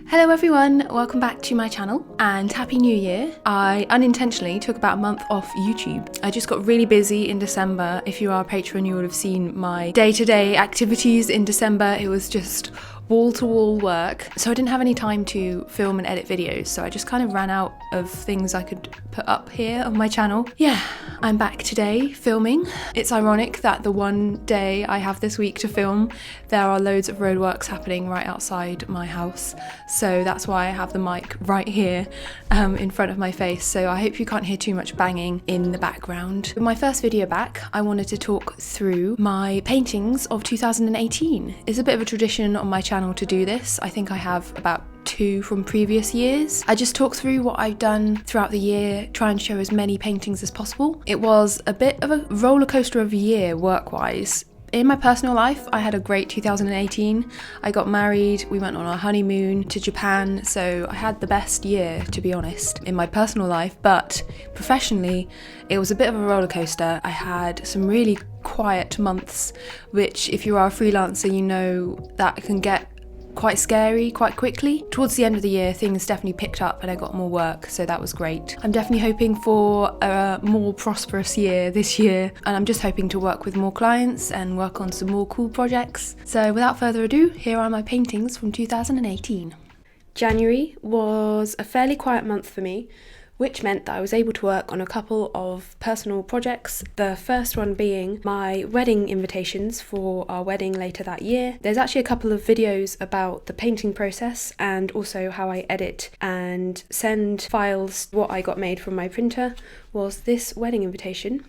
Hello everyone, welcome back to my channel and Happy New Year. I unintentionally took about a month off YouTube. I just got really busy in December. If you are a patron, you would have seen my day-to-day activities in December. It was just wall-to-wall work. So I didn't have any time to film and edit videos, so I just kind of ran out of things I could put up here on my channel. Yeah, I'm back today filming. It's ironic that the one day I have this week to film, there are loads of roadworks happening right outside my house. So that's why I have the mic right here in front of my face. So I hope you can't hear too much banging in the background. For my first video back, I wanted to talk through my paintings of 2018. It's a bit of a tradition on my channel to do this. I think I have about 2 from previous years. I just talk through what I've done throughout the year, try and show as many paintings as possible. It was a bit of a roller coaster of a year work-wise. In my personal life, I had a great 2018. I got married, we went on our honeymoon to Japan, so I had the best year, to be honest, in my personal life, but professionally, it was a bit of a roller coaster. I had some really quiet months, which if you are a freelancer, you know that can get quite scary quite quickly. Towards the end of the year, things definitely picked up and I got more work, so that was great. I'm definitely hoping for a more prosperous year this year, and I'm just hoping to work with more clients and work on some more cool projects. So without further ado, here are my paintings from 2018. January was a fairly quiet month for me, which meant that I was able to work on a couple of personal projects. The first one being my wedding invitations for our wedding later that year. There's actually a couple of videos about the painting process and also how I edit and send files. What I got made from my printer was this wedding invitation,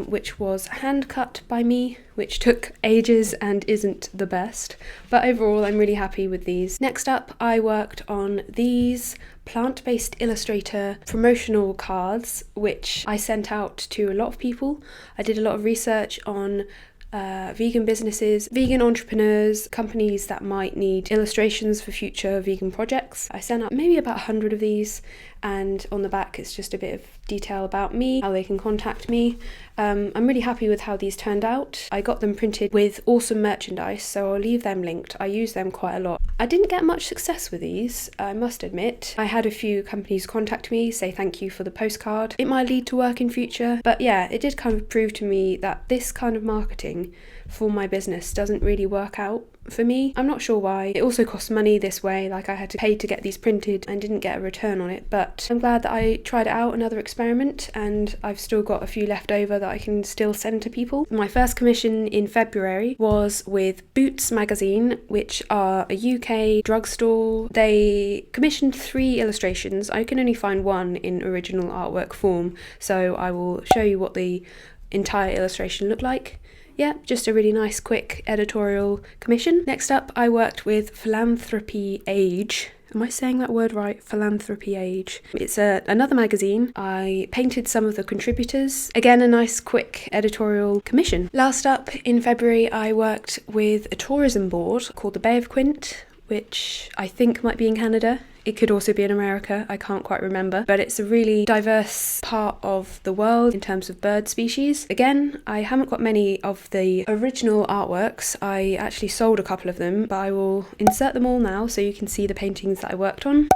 which was hand cut by me, which took ages and isn't the best, but overall I'm really happy with these. Next up, I worked on these plant-based illustrator promotional cards, which I sent out to a lot of people. I did a lot of research on vegan businesses, vegan entrepreneurs, companies that might need illustrations for future vegan projects. I sent out maybe about 100 of these, and on the back it's just a bit of detail about me, how they can contact me. I'm really happy with how these turned out. I got them printed with awesome merchandise, so I'll leave them linked. I use them quite a lot. I didn't get much success with these, I must admit. I had a few companies contact me, say thank you for the postcard. It might lead to work in future, but yeah, it did kind of prove to me that this kind of marketing for my business doesn't really work out for me. I'm not sure why. It also costs money this way, like I had to pay to get these printed and didn't get a return on it, but I'm glad that I tried it out, another experiment, and I've still got a few left over that I can still send to people. My first commission in February was with Boots magazine, which are a UK drugstore. They commissioned 3 illustrations. I can only find one in original artwork form, so I will show you what the entire illustration looked like. Yeah, just a really nice quick editorial commission. Next up, I worked with Philanthropy Age. Am I saying that word right? Philanthropy Age. It's another magazine. I painted some of the contributors. Again, a nice quick editorial commission. Last up, in February, I worked with a tourism board called the Bay of Quint, which I think might be in Canada. It could also be in America, I can't quite remember, but it's a really diverse part of the world in terms of bird species. Again, I haven't got many of the original artworks. I actually sold a couple of them, but I will insert them all now so you can see the paintings that I worked on.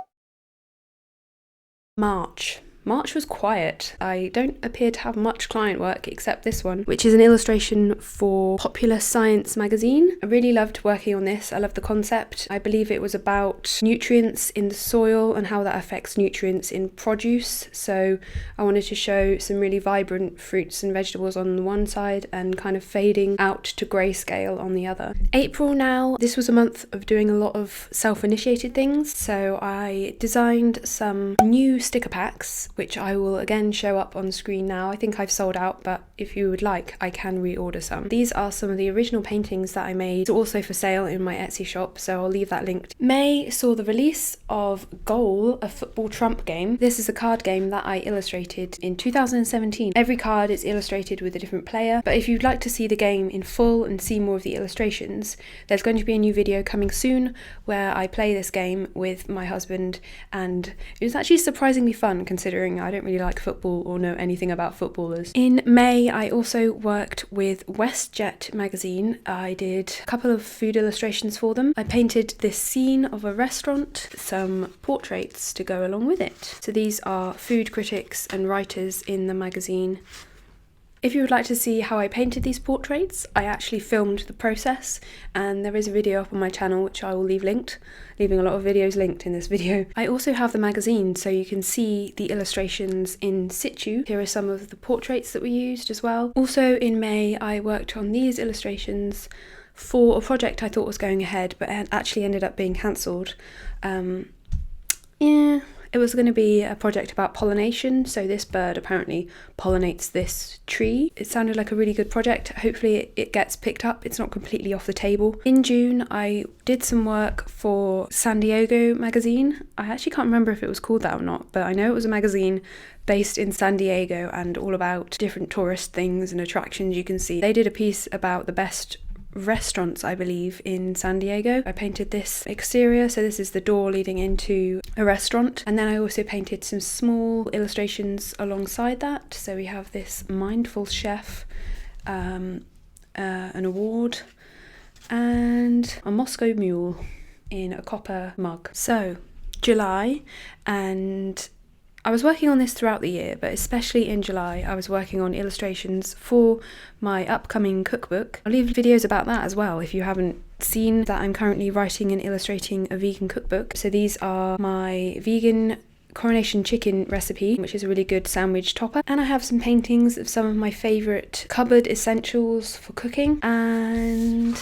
March was quiet. I don't appear to have much client work except this one, which is an illustration for Popular Science magazine. I really loved working on this. I love the concept. I believe it was about nutrients in the soil and how that affects nutrients in produce. So I wanted to show some really vibrant fruits and vegetables on the one side and kind of fading out to grayscale on the other. April now, this was a month of doing a lot of self-initiated things. So I designed some new sticker packs, which I will again show up on screen now. I think I've sold out, but if you would like, I can reorder some. These are some of the original paintings that I made. It's also for sale in my Etsy shop, so I'll leave that linked. May saw the release of Goal, a football trump game. This is a card game that I illustrated in 2017. Every card is illustrated with a different player, but if you'd like to see the game in full and see more of the illustrations, there's going to be a new video coming soon where I play this game with my husband, and it was actually surprisingly fun considering considering I don't really like football or know anything about footballers. In May, I also worked with WestJet magazine. I did a couple of food illustrations for them. I painted this scene of a restaurant, some portraits to go along with it. So these are food critics and writers in the magazine. If you would like to see how I painted these portraits, I actually filmed the process, and there is a video up on my channel which I will leave linked, leaving a lot of videos linked in this video. I also have the magazine so you can see the illustrations in situ. Here are some of the portraits that we used as well. Also in May I worked on these illustrations for a project I thought was going ahead but actually ended up being cancelled. It was going to be a project about pollination, so this bird apparently pollinates this tree. It sounded like a really good project. Hopefully it gets picked up. It's not completely off the table. In June, I did some work for San Diego magazine. I actually can't remember if it was called that or not, but I know it was a magazine based in San Diego and all about different tourist things and attractions you can see. They did a piece about the best restaurants, I believe, in San Diego. I painted this exterior, so this is the door leading into a restaurant, and then I also painted some small illustrations alongside that. So we have this mindful chef, an award, and a Moscow mule in a copper mug. So July, and I was working on this throughout the year, but especially in July, I was working on illustrations for my upcoming cookbook. I'll leave videos about that as well if you haven't seen that. I'm currently writing and illustrating a vegan cookbook. So these are my vegan coronation chicken recipe, which is a really good sandwich topper. And I have some paintings of some of my favourite cupboard essentials for cooking. And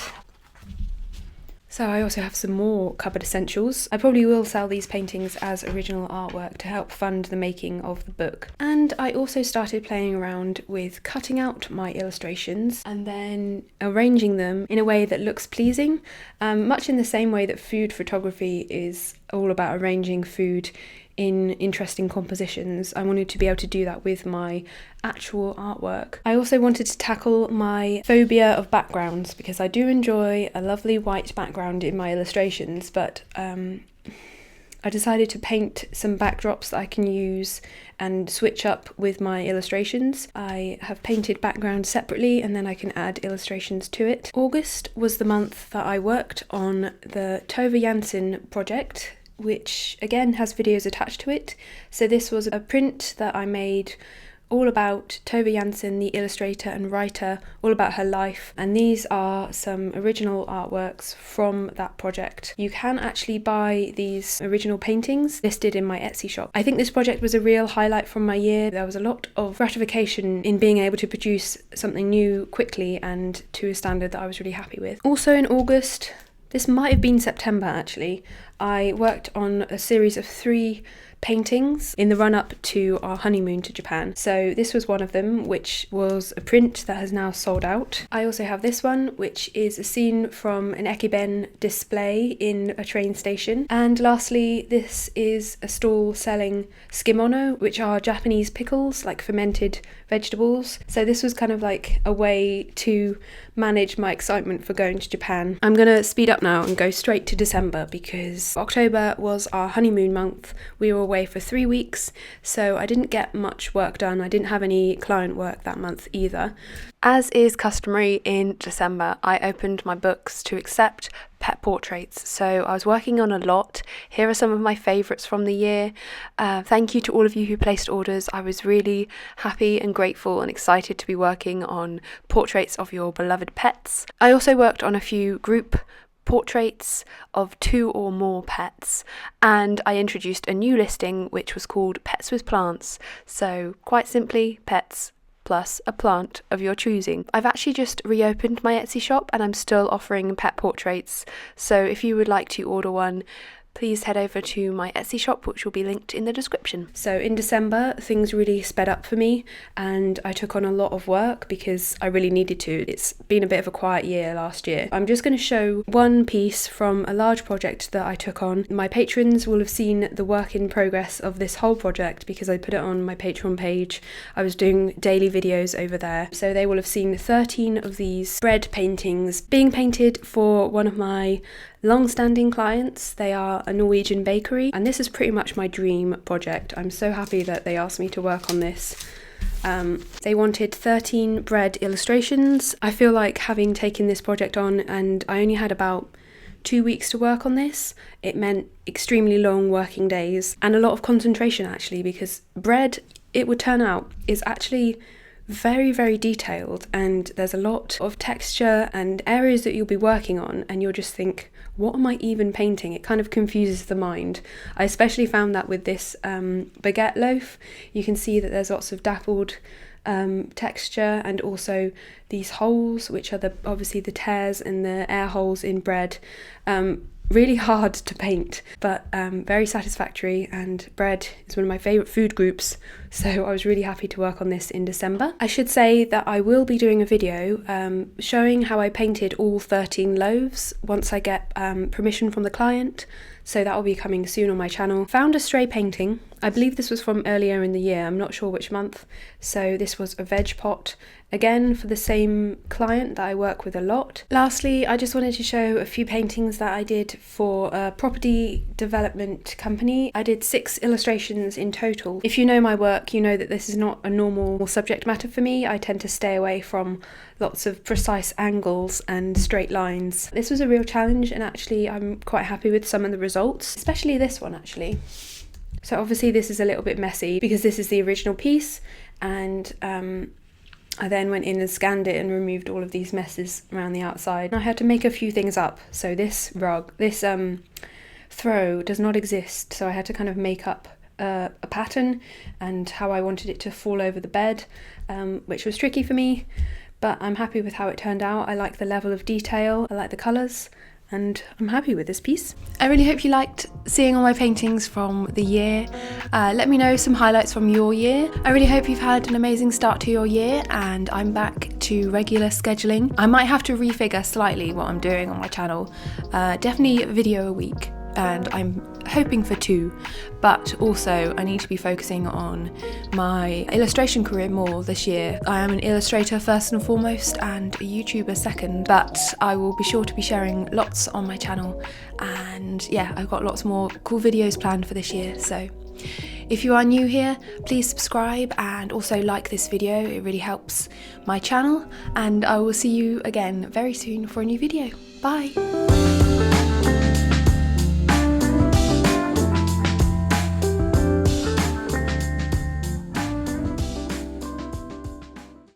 so I also have some more cupboard essentials. I probably will sell these paintings as original artwork to help fund the making of the book. And I also started playing around with cutting out my illustrations and then arranging them in a way that looks pleasing, much in the same way that food photography is all about arranging food in interesting compositions. I wanted to be able to do that with my actual artwork. I also wanted to tackle my phobia of backgrounds because I do enjoy a lovely white background in my illustrations, but I decided to paint some backdrops that I can use and switch up with my illustrations. I have painted background separately and then I can add illustrations to it. August was the month that I worked on the Tove Jansson project, which again has videos attached to it. So this was a print that I made all about Tove Jansson, the illustrator and writer, all about her life, and these are some original artworks from that project. You can actually buy these original paintings listed in my Etsy shop. I think this project was a real highlight from my year. There was a lot of gratification in being able to produce something new quickly and to a standard that I was really happy with. Also in August, this might have been September actually, I worked on a series of 3 paintings in the run-up to our honeymoon to Japan. So this was one of them, which was a print that has now sold out. I also have this one, which is a scene from an Ekiben display in a train station. And lastly, this is a stall selling skimono, which are Japanese pickles, like fermented vegetables. So this was kind of like a way to manage my excitement for going to Japan. I'm gonna speed up now and go straight to December because October was our honeymoon month. We were away for 3 weeks, so I didn't get much work done. I didn't have any client work that month either. As is customary in December, I opened my books to accept pet portraits. So I was working on a lot. Here are some of my favourites from the year. Thank you to all of you who placed orders. I was really happy and grateful and excited to be working on portraits of your beloved pets. I also worked on a few group portraits of 2 or more pets, and I introduced a new listing which was called Pets with Plants. So quite simply, pets plus a plant of your choosing. I've actually just reopened my Etsy shop and I'm still offering pet portraits, so if you would like to order one, please head over to my Etsy shop, which will be linked in the description. So in December, things really sped up for me and I took on a lot of work because I really needed to. It's been a bit of a quiet year last year. I'm just going to show one piece from a large project that I took on. My patrons will have seen the work in progress of this whole project because I put it on my Patreon page. I was doing daily videos over there. So they will have seen 13 of these bread paintings being painted for one of my long-standing clients. They are a Norwegian bakery, and this is pretty much my dream project. I'm so happy that they asked me to work on this. They wanted 13 bread illustrations. I feel like having taken this project on and I only had about 2 weeks to work on this, it meant extremely long working days and a lot of concentration actually, because bread, it would turn out, is actually very, very detailed, and there's a lot of texture and areas that you'll be working on and you'll just think, what am I even painting? It kind of confuses the mind. I especially found that with this baguette loaf. You can see that there's lots of dappled texture, and also these holes, which are obviously the tears and the air holes in bread. Really hard to paint, but very satisfactory, and bread is one of my favourite food groups, so I was really happy to work on this in December. I should say that I will be doing a video showing how I painted all 13 loaves once I get permission from the client, so that will be coming soon on my channel. Found a stray painting. I believe this was from earlier in the year, I'm not sure which month. So this was a veg pot, again for the same client that I work with a lot. Lastly, I just wanted to show a few paintings that I did for a property development company. I did 6 illustrations in total. If you know my work, you know that this is not a normal subject matter for me. I tend to stay away from lots of precise angles and straight lines. This was a real challenge, and actually I'm quite happy with some of the results, especially this one actually. So obviously this is a little bit messy because this is the original piece, and I then went in and scanned it and removed all of these messes around the outside. I had to make a few things up. So this rug, this throw does not exist, so I had to kind of make up a pattern and how I wanted it to fall over the bed, which was tricky for me, but I'm happy with how it turned out. I like the level of detail, I like the colours, and I'm happy with this piece. I really hope you liked seeing all my paintings from the year. Let me know some highlights from your year. I really hope you've had an amazing start to your year, and I'm back to regular scheduling. I might have to refigure slightly what I'm doing on my channel. Definitely a video a week, and I'm hoping for 2, but also I need to be focusing on my illustration career more this year. I am an illustrator first and foremost, and a YouTuber second, but I will be sure to be sharing lots on my channel, and yeah, I've got lots more cool videos planned for this year. So if you are new here, please subscribe and also like this video, it really helps my channel, and I will see you again very soon for a new video. Bye!